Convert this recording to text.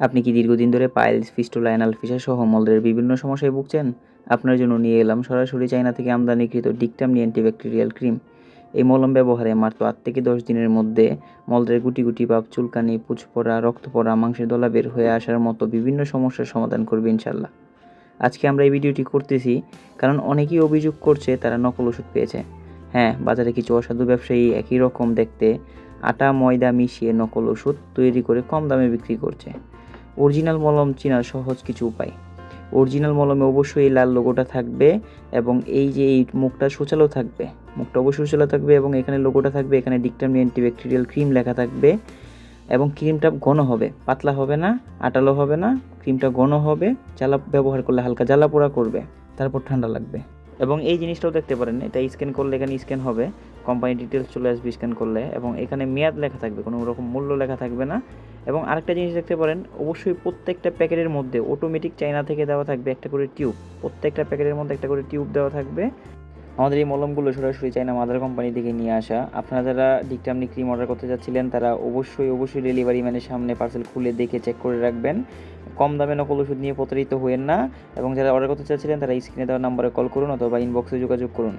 আপনি কি দীর্ঘদিন ধরে পাইলস, ফিস্টুলা, অ্যানাল ফিসার সহ মলদ্বারের বিভিন্ন সমস্যায় ভুগছেন? আপনার জন্য নিয়ে এলাম সরাসরি চায়না থেকে আমদানিকৃত ডিকটামনি অ্যান্টিব্যাকটেরিয়াল ক্রিম। এই মলম ব্যবহারে মাত্র 8 থেকে 10 দিনের মধ্যে মলদ্বারের গুটি গুটি ভাব, চুলকানি, পুঁজ পড়া, রক্ত পড়া, মাংসের দলা বের হয়ে আসার মতো বিভিন্ন সমস্যার সমাধান করবে ইনশাল্লাহ। আজকে আমরা এই ভিডিওটি করতেছি কারণ অনেকেই অভিযোগ করছে তারা নকল ওষুধ পেয়েছে। হ্যাঁ, বাজারে কিছু অসাধু ব্যবসায়ী একই রকম দেখতে আটা ময়দা মিশিয়ে নকল ওষুধ তৈরি করে কম দামে বিক্রি করছে। অরিজিনাল মলম চেনার সহজ কিছু উপায়। অরিজিনাল মলমে অবশ্যই এই লাল লোগোটা থাকবে এবং এই যে এই মুখটা সোচালো থাকবে, মুখটা অবশ্যই সোচালো থাকবে এবং এখানে লোগোটা থাকবে, এখানে ডিকটামনি অ্যান্টিব্যাকটেরিয়াল ক্রিম লেখা থাকবে এবং ক্রিমটা ঘন হবে, পাতলা হবে না, আটালো হবে না। ক্রিমটা ঘন হবে, জ্বালা ব্যবহার করলে হালকা জ্বালা পোড়া করবে, তারপর ঠান্ডা লাগবে। এবং এই জিনিসটাও দেখতে পারেন, এটা স্ক্যান করলে এখানে স্ক্যান হবে, কোম্পানি ডিটেলস চলে আসবে স্ক্যান করলে এবং এখানে মেয়াদ লেখা থাকবে, কোনো রকম মূল্য লেখা থাকবে না। এবং আরেকটা জিনিস দেখতে পারেন, অবশ্যই প্রত্যেকটা প্যাকেটের মধ্যে অটোমেটিক চায়না থেকে দেওয়া থাকবে একটা করে টিউব, প্রত্যেকটা প্যাকেটের মধ্যে একটা করে টিউব দেওয়া থাকবে। আমাদের এই মলমগুলো সরাসরি চায়না মাদার কোম্পানি থেকে নিয়ে আসা। আপনারা যারা ডিকটামনি ক্রিম অর্ডার করতে যাচ্ছিলেন তারা অবশ্যই ডেলিভারি ম্যানের সামনে পার্সেল খুলে দেখে চেক করে রাখবেন। কম দামে নকল ওষুধ নিয়ে প্রতারিত হয়েন না। এবং যারা অর্ডার করতে চাচ্ছিলেন তারা স্ক্রিনে দেওয়া নাম্বারে কল করুন অথবা ইনবক্সে যোগাযোগ করুন।